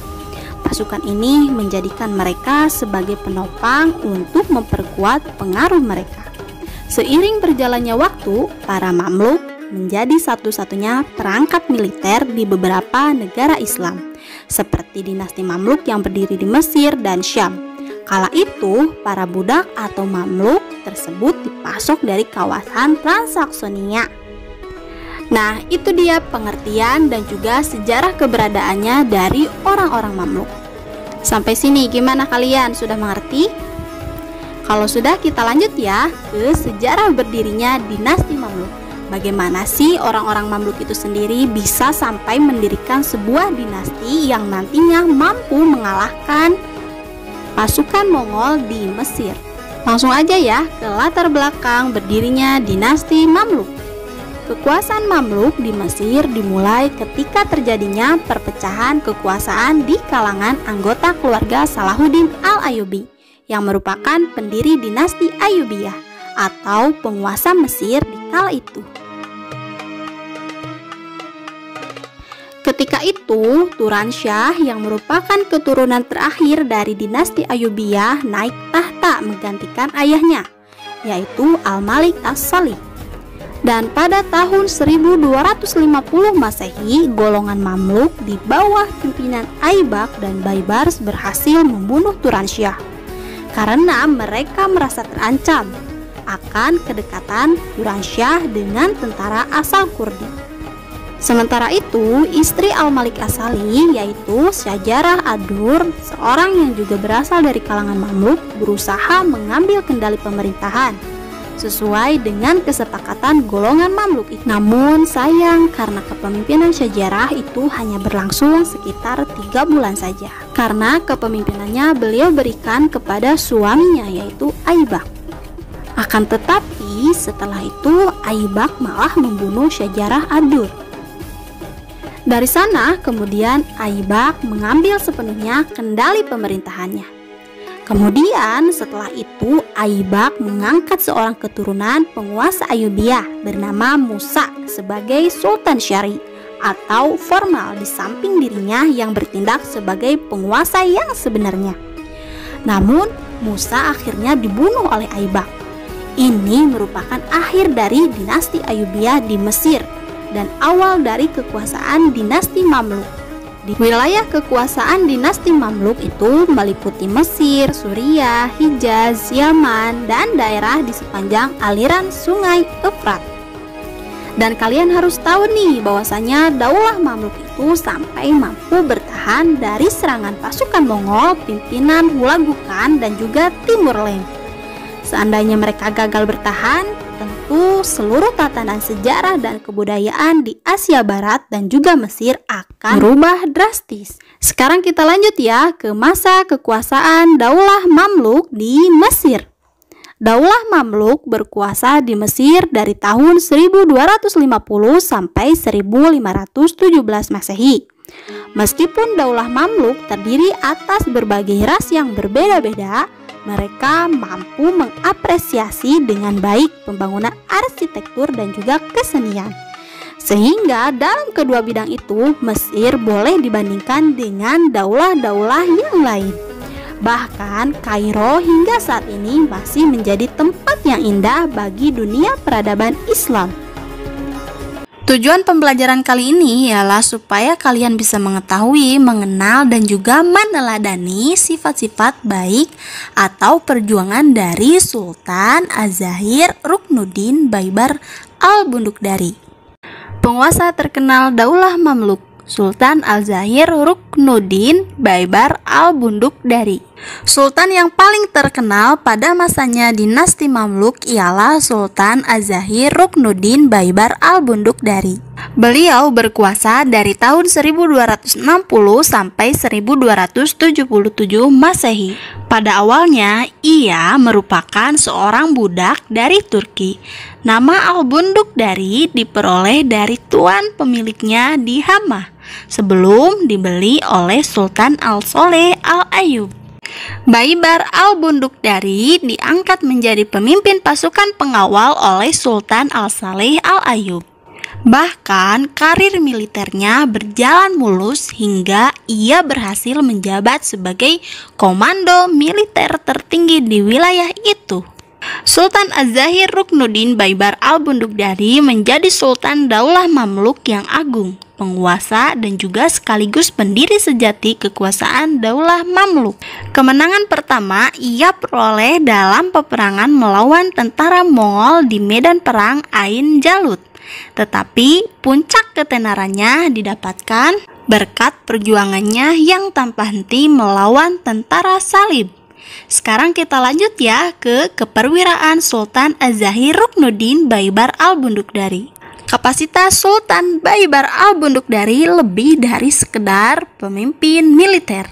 Pasukan ini menjadikan mereka sebagai penopang untuk memperkuat pengaruh mereka. Seiring berjalannya waktu, para Mamluk menjadi satu-satunya perangkat militer di beberapa negara Islam, seperti dinasti Mamluk yang berdiri di Mesir dan Syam. Kala itu, para budak atau Mamluk tersebut dipasok dari kawasan Transaksonia. Nah, itu dia pengertian dan juga sejarah keberadaannya dari orang-orang Mamluk. Sampai sini gimana kalian? Sudah mengerti? Kalau sudah, kita lanjut ya ke sejarah berdirinya dinasti Mamluk. Bagaimana sih orang-orang Mamluk itu sendiri bisa sampai mendirikan sebuah dinasti yang nantinya mampu mengalahkan pasukan Mongol di Mesir? Langsung aja ya ke latar belakang berdirinya dinasti Mamluk. Kekuasaan Mamluk di Mesir dimulai ketika terjadinya perpecahan kekuasaan di kalangan anggota keluarga Salahuddin al-Ayyubi yang merupakan pendiri dinasti Ayyubiyah atau penguasa Mesir di kala itu. Ketika itu, Turansyah yang merupakan keturunan terakhir dari dinasti Ayyubiyah naik tahta menggantikan ayahnya, yaitu Al-Malik As-Salih. Dan pada tahun 1250 Masehi, golongan Mamluk di bawah pimpinan Aibak dan Baibars berhasil membunuh Turansyah karena mereka merasa terancam akan kedekatan Turansyah dengan tentara asal Kurdi. Sementara itu, istri Al-Malik As-Salih yaitu Syajarah Ad-Dur, seorang yang juga berasal dari kalangan Mamluk, berusaha mengambil kendali pemerintahan sesuai dengan kesepakatan golongan Mamluk itu. Namun sayang, karena kepemimpinan Syajarah itu hanya berlangsung sekitar 3 bulan saja, karena kepemimpinannya beliau berikan kepada suaminya yaitu Aibak. Akan tetapi setelah itu Aibak malah membunuh Syajarah Ad-Dur. Dari sana kemudian Aibak mengambil sepenuhnya kendali pemerintahannya. Kemudian setelah itu Aibak mengangkat seorang keturunan penguasa Ayyubiyah bernama Musa sebagai Sultan Syari atau formal di samping dirinya yang bertindak sebagai penguasa yang sebenarnya. Namun Musa akhirnya dibunuh oleh Aibak. Ini merupakan akhir dari dinasti Ayyubiyah di Mesir dan awal dari kekuasaan dinasti Mamluk. Di wilayah kekuasaan dinasti Mamluk itu meliputi Mesir, Suriah, Hijaz, Yaman, dan daerah di sepanjang aliran sungai Efrat. Dan kalian harus tahu nih bahwasanya Daulah Mamluk itu sampai mampu bertahan dari serangan pasukan Mongol pimpinan Hulagu Khan dan juga Timur Leng. Seandainya mereka gagal bertahan, tentu seluruh tatanan sejarah dan kebudayaan di Asia Barat dan juga Mesir akan berubah drastis. Sekarang kita lanjut ya ke masa kekuasaan Daulah Mamluk di Mesir. Daulah Mamluk berkuasa di Mesir dari tahun 1250 sampai 1517 Masehi. Meskipun Daulah Mamluk terdiri atas berbagai ras yang berbeda-beda, mereka mampu mengapresiasi dengan baik pembangunan arsitektur dan juga kesenian. Sehingga dalam kedua bidang itu, Mesir boleh dibandingkan dengan daulah-daulah yang lain. Bahkan Kairo hingga saat ini masih menjadi tempat yang indah bagi dunia peradaban Islam. Tujuan pembelajaran kali ini ialah supaya kalian bisa mengetahui, mengenal, dan juga meneladani sifat-sifat baik atau perjuangan dari Sultan Az-Zahir Ruknuddin Baibar Al-Bundukdari. Penguasa terkenal Daulah Mamluk, Sultan Az-Zahir Ruknuddin Baibar Al-Bundukdari. Sultan yang paling terkenal pada masanya dinasti Mamluk ialah Sultan Az-Zahir Ruknuddin Baibar Al-Bundukdari. Beliau berkuasa dari tahun 1260 sampai 1277 Masehi. Pada awalnya, ia merupakan seorang budak dari Turki. Nama Al-Bundukdari diperoleh dari tuan pemiliknya di Hama sebelum dibeli oleh Sultan Al-Soleh Al-Ayyub. Baibar Al-Bundukdari diangkat menjadi pemimpin pasukan pengawal oleh Sultan Al-Saleh Al-Ayyub. Bahkan karir militernya berjalan mulus hingga ia berhasil menjabat sebagai komando militer tertinggi di wilayah itu. Sultan Az-Zahir Ruknuddin Baibar Al-Bundukdari menjadi Sultan Daulah Mamluk yang agung, penguasa dan juga sekaligus pendiri sejati kekuasaan Daulah Mamluk. Kemenangan pertama ia peroleh dalam peperangan melawan tentara Mongol di medan perang Ain Jalut. Tetapi puncak ketenarannya didapatkan berkat perjuangannya yang tanpa henti melawan tentara Salib. Sekarang kita lanjut ya ke keperwiraan Sultan Az-Zahir Ruknuddin Baibar Al-Bundukdari. Kapasitas Sultan Baibar Al-Bundukdari lebih dari sekedar pemimpin militer.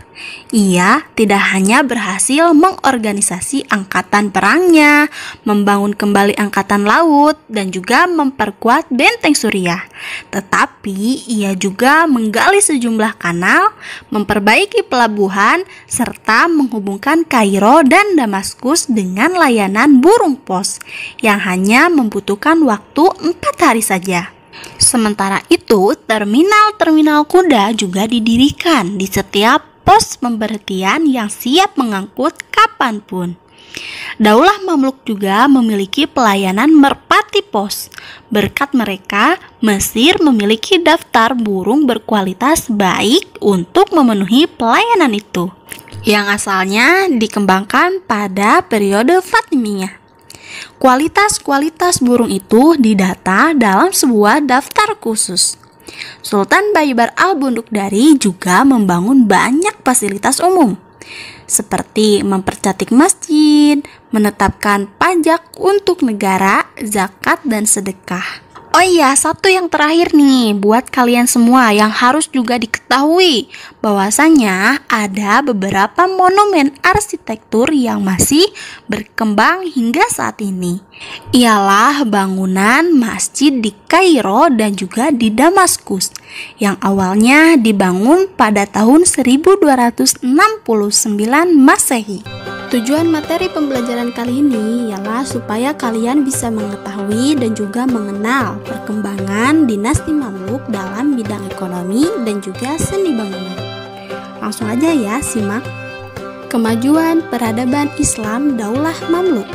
Ia tidak hanya berhasil mengorganisasi angkatan perangnya, membangun kembali angkatan laut, dan juga memperkuat benteng Suriah. Tetapi ia juga menggali sejumlah kanal, memperbaiki pelabuhan, serta menghubungkan Kairo dan Damaskus dengan layanan burung pos yang hanya membutuhkan waktu 4 hari saja. Sementara itu, terminal-terminal kuda juga didirikan di setiap pos pemberhentian yang siap mengangkut kapanpun. Daulah Mamluk juga memiliki pelayanan merpati pos. Berkat mereka, Mesir memiliki daftar burung berkualitas baik untuk memenuhi pelayanan itu, yang asalnya dikembangkan pada periode Fatimiyah. Kualitas-kualitas burung itu didata dalam sebuah daftar khusus. Sultan Baibar Al-Bundukdari juga membangun banyak fasilitas umum, seperti mempercantik masjid, menetapkan pajak untuk negara, zakat, dan sedekah. Oh iya, satu yang terakhir nih buat kalian semua yang harus juga diketahui, bahwasanya ada beberapa monumen arsitektur yang masih berkembang hingga saat ini. Ialah bangunan masjid di Kairo dan juga di Damaskus yang awalnya dibangun pada tahun 1269 Masehi. Tujuan materi pembelajaran kali ini ialah supaya kalian bisa mengetahui dan juga mengenal perkembangan dinasti Mamluk dalam bidang ekonomi dan juga seni bangunan. Langsung aja ya, simak. Kemajuan peradaban Islam Daulah Mamluk.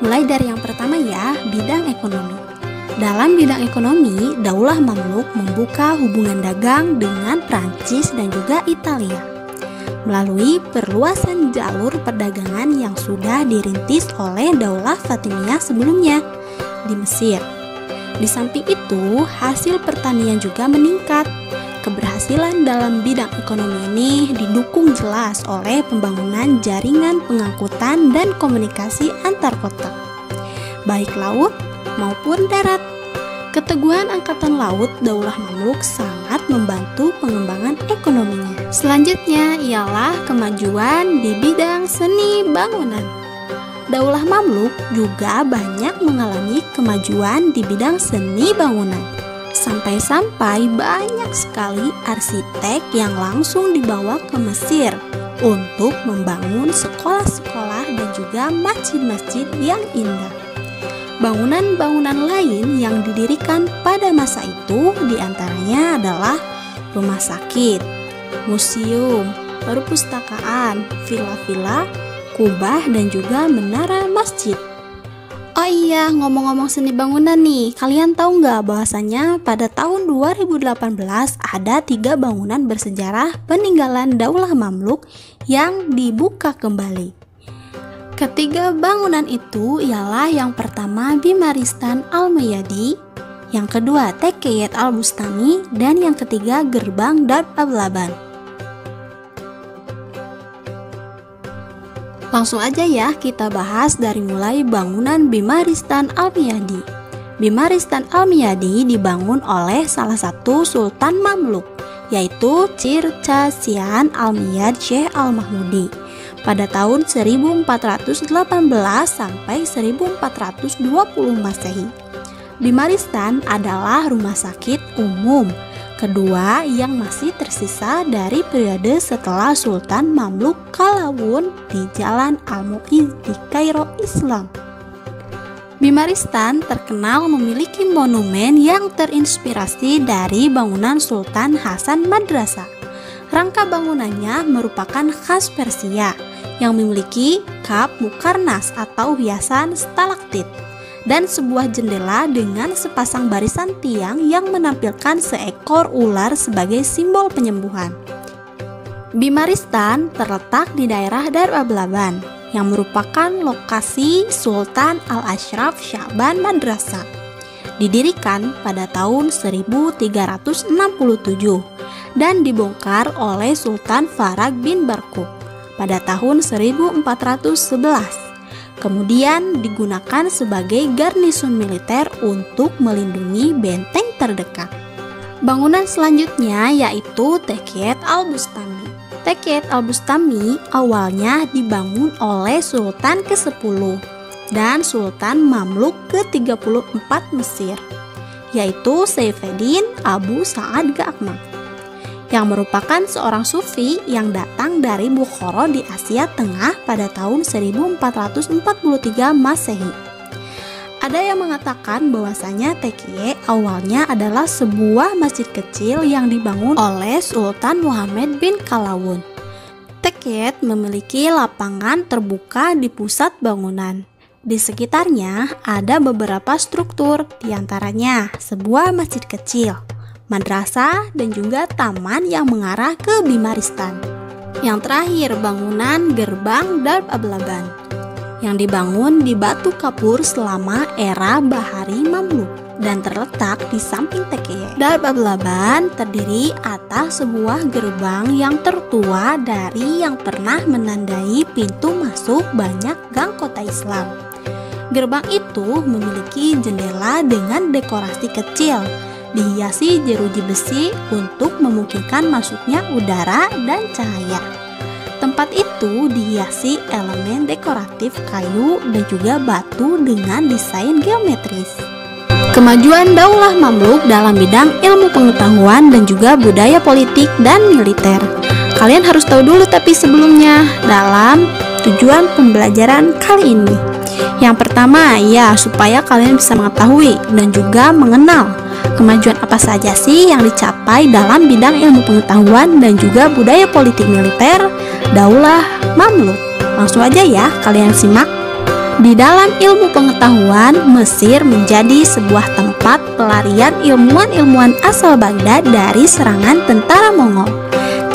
Mulai dari yang pertama ya, bidang ekonomi. Dalam bidang ekonomi, Daulah Mamluk membuka hubungan dagang dengan Prancis dan juga Italia melalui perluasan jalur perdagangan yang sudah dirintis oleh Daulah Fatimiyah sebelumnya di Mesir. Di samping itu, hasil pertanian juga meningkat. Keberhasilan dalam bidang ekonomi ini didukung jelas oleh pembangunan jaringan pengangkutan dan komunikasi antar kota, baik laut maupun darat. Keteguhan angkatan laut Daulah Mamluk sangat membantu pengembangan ekonominya. Selanjutnya ialah kemajuan di bidang seni bangunan. Daulah Mamluk juga banyak mengalami kemajuan di bidang seni bangunan. Sampai-sampai banyak sekali arsitek yang langsung dibawa ke Mesir untuk membangun sekolah-sekolah dan juga masjid-masjid yang indah. Bangunan-bangunan lain yang didirikan pada masa itu diantaranya adalah rumah sakit, museum, perpustakaan, villa-villa, kubah, dan juga menara masjid. Oh iya, ngomong-ngomong seni bangunan nih, kalian tahu nggak bahwasanya pada tahun 2018 ada 3 bangunan bersejarah peninggalan Daulah Mamluk yang dibuka kembali. Ketiga bangunan itu ialah yang pertama Bimaristan Al-Miyadi, yang kedua Tekeyet Al-Bustami, dan yang ketiga Gerbang Dar Ablaban. Langsung aja ya kita bahas dari mulai bangunan Bimaristan Al-Miyadi. Bimaristan Al-Miyadi dibangun oleh salah satu Sultan Mamluk, yaitu Circassian Al-Miyad Syekh Al-Mahmudi pada tahun 1418 sampai 1420 Masehi. Bimaristan adalah rumah sakit umum kedua yang masih tersisa dari periode setelah Sultan Mamluk Qalawun di Jalan Al-Mu'izz di Kairo, Islam. Bimaristan terkenal memiliki monumen yang terinspirasi dari bangunan Sultan Hasan Madrasah. Rangka bangunannya merupakan khas Persia yang memiliki kap mukarnas atau hiasan stalaktit dan sebuah jendela dengan sepasang barisan tiang yang menampilkan seekor ular sebagai simbol penyembuhan. Bimaristan terletak di daerah Dar Ablaban yang merupakan lokasi Sultan Al-Ashraf Sya'ban Madrasah. Didirikan pada tahun 1367 dan dibongkar oleh Sultan Farag bin Barkuk pada tahun 1411. Kemudian digunakan sebagai garnison militer untuk melindungi benteng terdekat. Bangunan selanjutnya yaitu Tekeyet Al-Bustami. Tekeyet Al-Bustami awalnya dibangun oleh Sultan ke-10 dan Sultan Mamluk ke-34 Mesir, yaitu Saifuddin Abu Sa'ad Ga'mah, yang merupakan seorang sufi yang datang dari Bukhara di Asia Tengah pada tahun 1443 Masehi. Ada yang mengatakan bahwasanya Tekeyet awalnya adalah sebuah masjid kecil yang dibangun oleh Sultan Muhammad bin Qalawun. Tekeyet memiliki lapangan terbuka di pusat bangunan. Di sekitarnya ada beberapa struktur, diantaranya sebuah masjid kecil, madrasah, dan juga taman yang mengarah ke Bimaristan. Yang terakhir, bangunan Gerbang Dar Ablaban yang dibangun di batu kapur selama era Bahari Mamluk dan terletak di samping Tekeyet. Dar Ablaban terdiri atas sebuah gerbang yang tertua dari yang pernah menandai pintu masuk banyak gang kota Islam. Gerbang itu memiliki jendela dengan dekorasi kecil dihiasi jeruji besi untuk memungkinkan masuknya udara dan cahaya. Tempat itu dihiasi elemen dekoratif kayu dan juga batu dengan desain geometris. Kemajuan Daulah Mamluk dalam bidang ilmu pengetahuan dan juga budaya politik dan militer. Kalian harus tahu dulu tapi sebelumnya, dalam tujuan pembelajaran kali ini. Yang pertama, ya supaya kalian bisa mengetahui dan juga mengenal kemajuan apa saja sih yang dicapai dalam bidang ilmu pengetahuan dan juga budaya politik militer Daulah Mamluk. Langsung aja ya, kalian simak. Di dalam ilmu pengetahuan, Mesir menjadi sebuah tempat pelarian ilmuwan-ilmuwan asal Baghdad dari serangan tentara Mongol.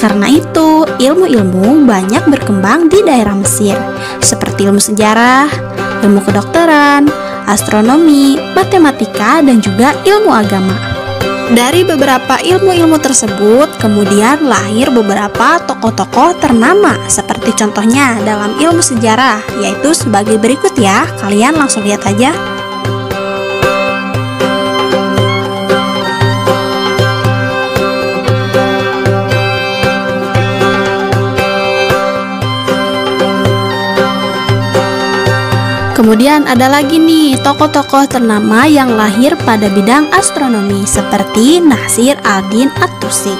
Karena itu, ilmu-ilmu banyak berkembang di daerah Mesir, seperti ilmu sejarah, ilmu kedokteran, astronomi, matematika, dan juga ilmu agama. Dari beberapa ilmu-ilmu tersebut, kemudian lahir beberapa tokoh-tokoh ternama, seperti contohnya dalam ilmu sejarah, yaitu sebagai berikut ya, kalian langsung lihat aja. Kemudian ada lagi nih tokoh-tokoh ternama yang lahir pada bidang astronomi seperti Nasir al-Din at-Tusi.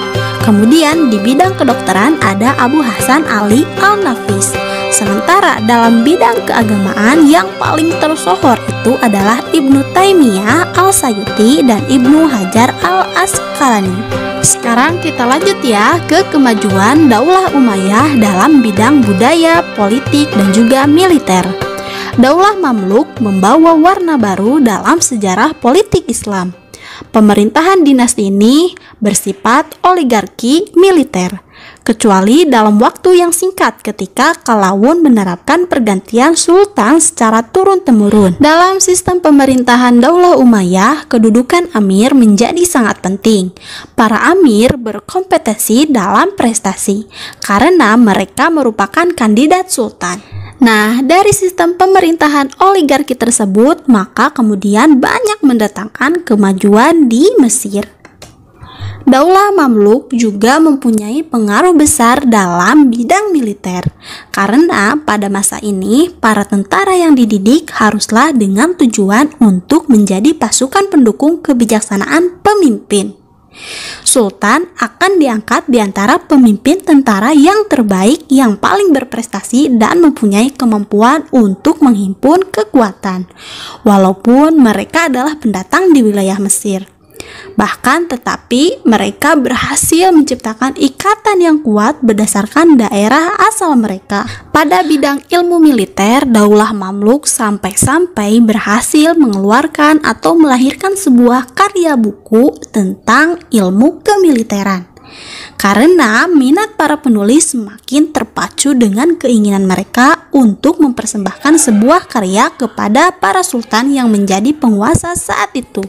Kemudian di bidang kedokteran ada Abu Hasan Ali al-Nafis. Sementara dalam bidang keagamaan yang paling tersohor itu adalah Ibnu Taimiyah al-Sayuti dan Ibnu Hajar al-Asqalani. Sekarang kita lanjut ya ke kemajuan Daulah Umayyah dalam bidang budaya, politik, dan juga militer. Daulah Mamluk membawa warna baru dalam sejarah politik Islam. Pemerintahan dinasti ini bersifat oligarki militer, kecuali dalam waktu yang singkat ketika Qalawun menerapkan pergantian sultan secara turun-temurun. Dalam sistem pemerintahan Daulah Umayyah, kedudukan amir menjadi sangat penting. Para amir berkompetensi dalam prestasi karena mereka merupakan kandidat sultan. Nah, dari sistem pemerintahan oligarki tersebut, maka kemudian banyak mendatangkan kemajuan di Mesir. Daulah Mamluk juga mempunyai pengaruh besar dalam bidang militer, karena pada masa ini para tentara yang dididik haruslah dengan tujuan untuk menjadi pasukan pendukung kebijaksanaan pemimpin. Sultan akan diangkat di antara pemimpin tentara yang terbaik, yang paling berprestasi dan mempunyai kemampuan untuk menghimpun kekuatan, walaupun mereka adalah pendatang di wilayah Mesir. Bahkan tetapi mereka berhasil menciptakan ikatan yang kuat berdasarkan daerah asal mereka. Pada bidang ilmu militer, Daulah Mamluk sampai-sampai berhasil mengeluarkan atau melahirkan sebuah karya buku tentang ilmu kemiliteran. Karena minat para penulis semakin terpacu dengan keinginan mereka untuk mempersembahkan sebuah karya kepada para sultan yang menjadi penguasa saat itu.